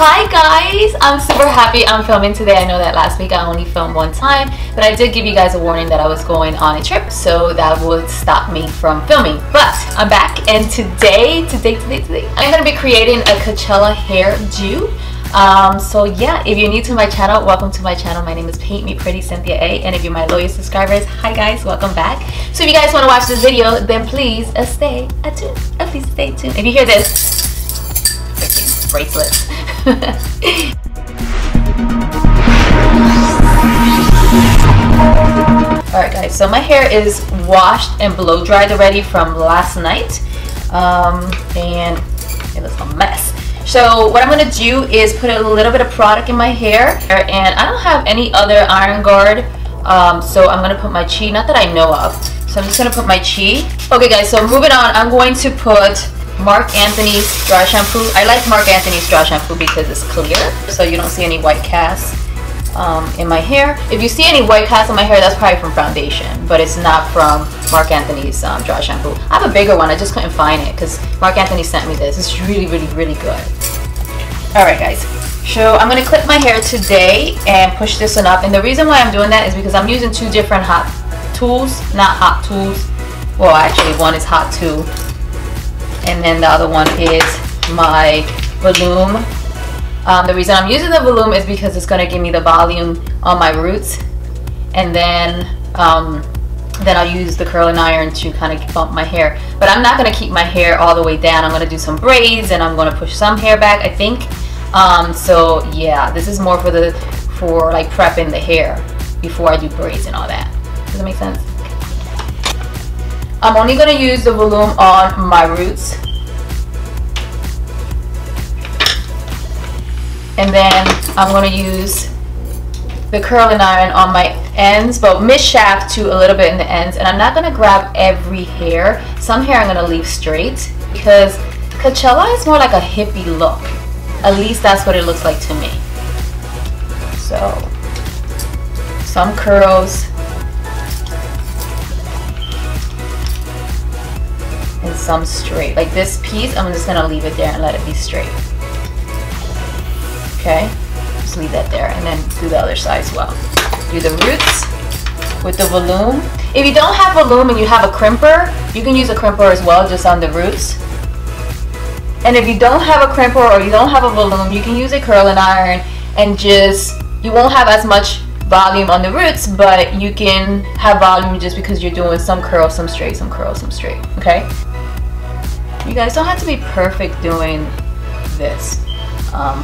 Hi guys, I'm super happy I'm filming today. I know that last week I only filmed one time, but I did give you guys a warning that I was going on a trip, so that would stop me from filming. But I'm back, and today I'm gonna be creating a Coachella hairdo. So yeah, if you're new to my channel, welcome to my channel. My name is Paint Me Pretty Cynthia A, and if you're my loyal subscribers, hi guys, welcome back. So if you guys want to watch this video, then please stay tuned. Please stay tuned. If you hear this freaking bracelets. Alright guys, so my hair is washed and blow dried already from last night, and it looks a mess. So what I'm going to do is put a little bit of product in my hair, and I don't have any other iron guard, so I'm going to put my Chi, not that I know of, so I'm just going to put my Chi. Okay guys, so moving on, I'm going to put Marc Anthony's dry shampoo. I like Marc Anthony's dry shampoo because it's clear, so you don't see any white casts in my hair. If you see any white casts in my hair, that's probably from foundation, but it's not from Marc Anthony's dry shampoo. I have a bigger one, I just couldn't find it because Marc Anthony sent me this. It's really good. Alright guys, so I'm going to clip my hair today and push this one up, and the reason why I'm doing that is because I'm using two different hot tools, not hot tools, well actually one is hot too, and then the other one is my volume. The reason I'm using the volume is because it's going to give me the volume on my roots, and then I'll use the curling iron to kind of bump my hair. But I'm not going to keep my hair all the way down. I'm going to do some braids, and I'm going to push some hair back, I think. So yeah, this is more for like prepping the hair before I do braids and all that. Does that make sense? I'm only going to use the volume on my roots, and then I'm going to use the curling iron on my ends, but mid shaft to a little bit in the ends. And I'm not going to grab every hair. Some hair I'm going to leave straight because Coachella is more like a hippie look. At least that's what it looks like to me. So some curls and some straight. Like this piece, I'm just going to leave it there and let it be straight. Okay, just leave that there, and then do the other side as well. Do the roots with the volume. If you don't have volume and you have a crimper, you can use a crimper as well, just on the roots. And if you don't have a crimper or you don't have a volume, you can use a curling iron, and just, you won't have as much volume on the roots, but you can have volume just because you're doing some curls, some straight, some curls, some straight. Okay, you guys don't have to be perfect doing this.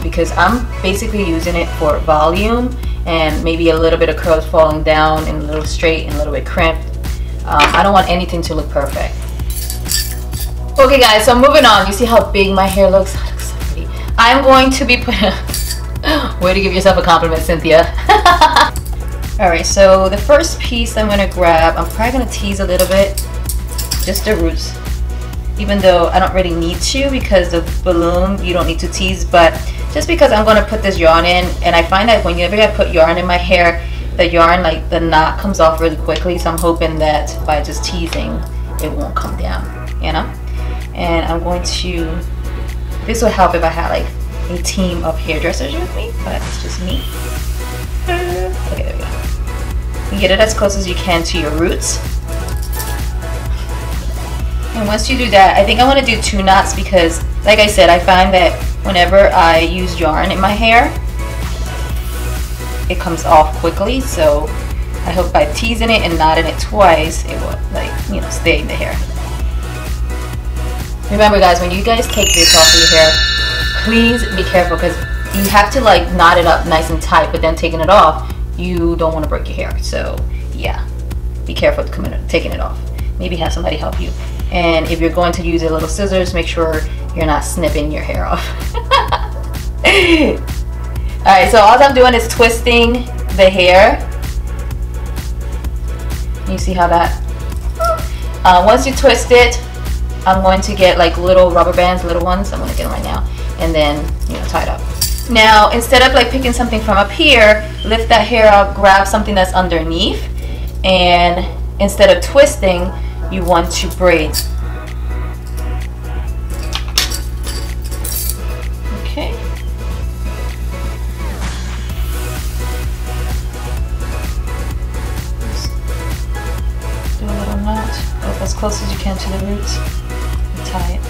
Because I'm basically using it for volume and maybe a little bit of curls falling down and a little straight and a little bit crimped. I don't want anything to look perfect. Okay guys, so moving on. You see how big my hair looks? It looks so pretty. I'm going to be putting way to give yourself a compliment, Cynthia. Alright, so the first piece I'm going to grab, I'm probably going to tease a little bit, just the roots. Even though I don't really need to, because the balloon you don't need to tease, but just because I'm going to put this yarn in, and I find that whenever I put yarn in my hair, the yarn, like the knot, comes off really quickly, so I'm hoping that by just teasing it won't come down, you know. And I'm going to, this would help if I had like a team of hairdressers with me, but it's just me. Okay, there we go. You get it as close as you can to your roots. And once you do that, I think I want to do 2 knots because, like I said, I find that whenever I use yarn in my hair, it comes off quickly. So I hope by teasing it and knotting it twice, it will, like, you know, stay in the hair. Remember guys, when you guys take this off of your hair, please be careful because you have to like knot it up nice and tight, but then taking it off, you don't want to break your hair. So yeah, be careful taking it off. Maybe have somebody help you. And if you're going to use a little scissors, make sure you're not snipping your hair off. Alright, so all I'm doing is twisting the hair. You see how that? Once you twist it, I'm going to get like little rubber bands, little ones. I'm going to get them right now. And then, you know, tie it up. Now, instead of like picking something from up here, lift that hair up, grab something that's underneath. And instead of twisting, you want to braid. Okay. close as you can to the roots and tie it.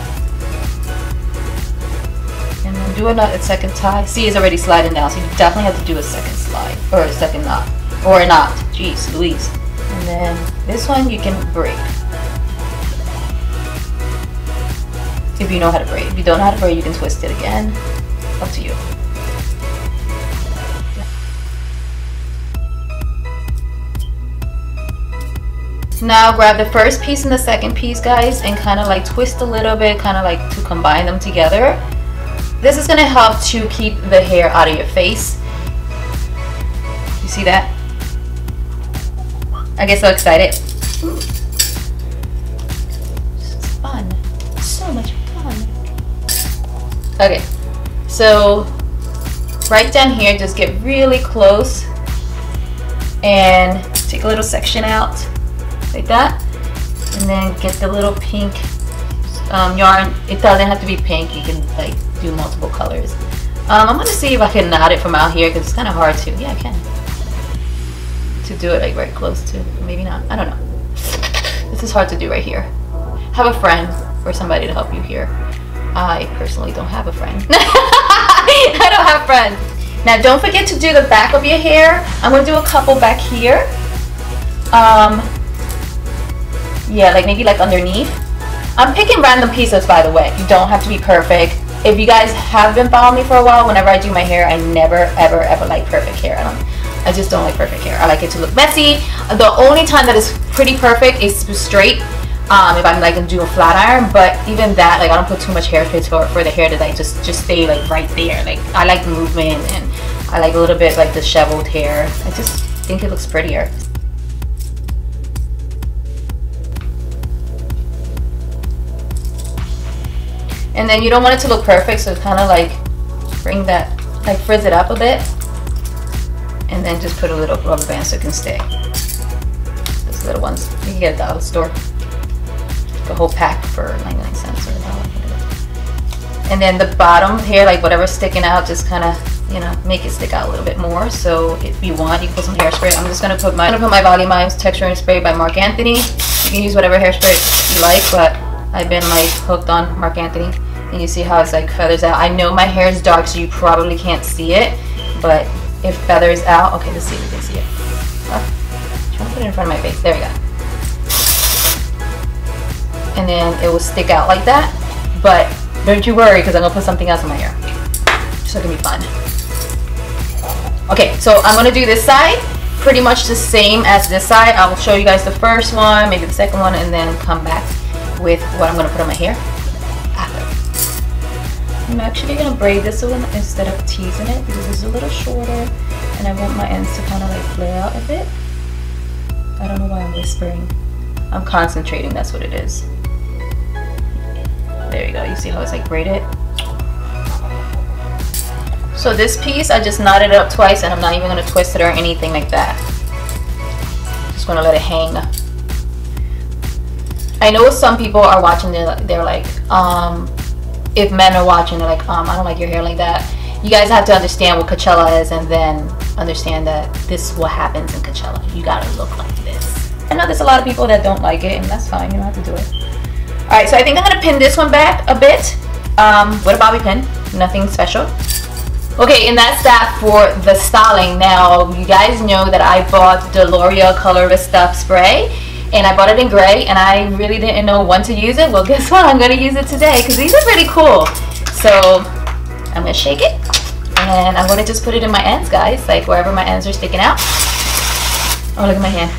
And then do a second tie. See, it's already sliding down, so you definitely have to do a second slide, or a second knot, or a knot. Jeez Louise. And then this one you can braid. If you know how to braid. If you don't know how to braid, you can twist it again. Up to you. Now grab the first piece and the second piece, guys, and kind of like twist a little bit, kind of like to combine them together. This is going to help to keep the hair out of your face. You see that? I get so excited. This is fun. So much fun. Okay, so right down here, just get really close and take a little section out like that, and then get the little pink yarn. It doesn't have to be pink, you can like do multiple colors. I'm gonna see if I can knot it from out here because it's kind of hard to. Yeah, I can. To do it like very close to. Maybe not. I don't know. This is hard to do right here. Have a friend or somebody to help you here. I personally don't have a friend. I don't have friends. Now don't forget to do the back of your hair. I'm gonna do a couple back here. Yeah, like maybe like underneath. I'm picking random pieces, by the way. You don't have to be perfect. If you guys have been following me for a while, whenever I do my hair, I never ever ever like perfect hair. I just don't like perfect hair. I like it to look messy. The only time that is pretty perfect is straight. If I'm like doing a flat iron, but even that, like I don't put too much hairspray for the hair to like just stay like right there. Like I like movement, and I like a little bit like disheveled hair. I just think it looks prettier. And then you don't want it to look perfect, so kind of like bring that, like frizz it up a bit, and then just put a little rubber band so it can stay. Those little ones, you can get at the dollar store. The whole pack for 99 cents or $1. And then the bottom here, like whatever's sticking out, just kind of, you know, make it stick out a little bit more. So if you want, you can put some hairspray. I'm just gonna put my Volumized Texturing Spray by Marc Anthony. You can use whatever hairspray you like, but I've been like hooked on Marc Anthony. And you see how it's like feathers out. I know my hair is dark, so you probably can't see it, but it feathers out. Okay, let's see if you can see it. Oh, I'm trying to put it in front of my face. There we go. And then it will stick out like that, but don't you worry, because I'm gonna put something else in my hair, so it can be fun. Okay, so I'm gonna do this side pretty much the same as this side. I will show you guys the first one, maybe the second one, and then come back with what I'm gonna put on my hair after. I'm actually gonna braid this one instead of teasing it because it's a little shorter, and I want my ends to kind of like flare out a bit. I don't know why I'm whispering. I'm concentrating, that's what it is. There you go, you see how it's like braided? So this piece, I just knotted it up twice, and I'm not even gonna twist it or anything like that. Just gonna let it hang. I know some people are watching, they're like, if men are watching, they're like, I don't like your hair like that. You guys have to understand what Coachella is, and then understand that this is what happens in Coachella. You gotta look like this. I know there's a lot of people that don't like it, and that's fine, you don't have to do it. Alright, so I think I'm gonna pin this one back a bit with a bobby pin, nothing special. Okay, and that's that for the styling. Now, you guys know that I bought the L'Oreal Color Stuff spray, and I bought it in gray, and I really didn't know when to use it. Well, guess what? I'm gonna use it today because these are pretty cool. So I'm gonna shake it, and I'm gonna just put it in my ends, guys, like wherever my ends are sticking out. Oh, look at my hand.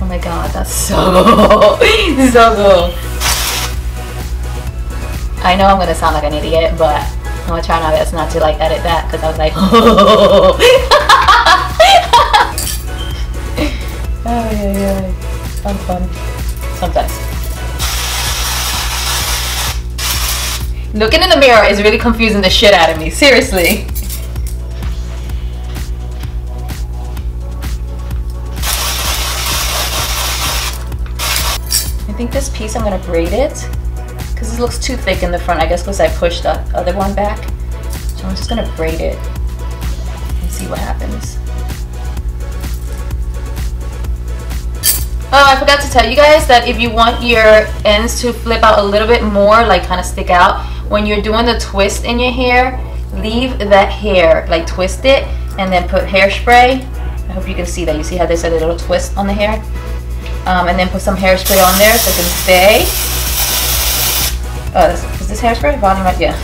Oh my god, that's so cool. I know I'm gonna sound like an idiot, but I'm gonna try my best not to like edit that because I was like, oh. Yeah. I'm fun. Sometimes. Looking in the mirror is really confusing the shit out of me. Seriously. I think this piece I'm gonna braid it. because this looks too thick in the front, I guess because I pushed the other one back. So I'm just gonna braid it and see what happens. Oh, I forgot to tell you guys that if you want your ends to flip out a little bit more, like kind of stick out, when you're doing the twist in your hair, leave that hair, like twist it, and then put hairspray. I hope you can see that. You see how there's a little twist on the hair? And then put some hairspray on there so it can stay. Oh, is this hairspray? Volume right? Yeah.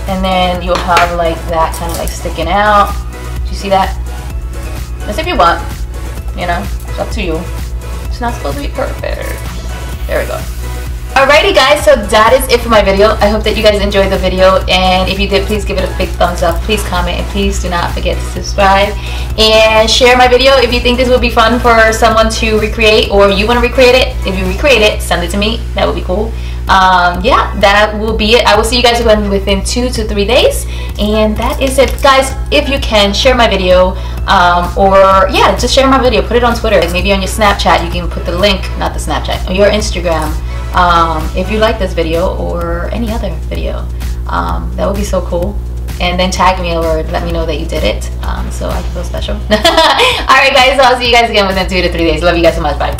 And then you'll have like that kind of like sticking out. Do you see that? That's if you want, you know. Up to you. It's not supposed to be perfect. There we go. Alrighty guys, so that is it for my video. I hope that you guys enjoyed the video, and if you did, please give it a big thumbs up, please comment, and please do not forget to subscribe and share my video if you think this would be fun for someone to recreate, or you want to recreate it. If you recreate it, send it to me. That would be cool. Yeah, that will be it. I will see you guys again within 2 to 3 days, and that is it guys. If you can, share my video, or yeah, just share my video, put it on Twitter, like maybe on your Snapchat. You can put the link, not the Snapchat, on your Instagram, if you like this video or any other video. That would be so cool. And then tag me or let me know that you did it, so I can feel special. Alright guys, so I'll see you guys again within 2 to 3 days. Love you guys so much. Bye.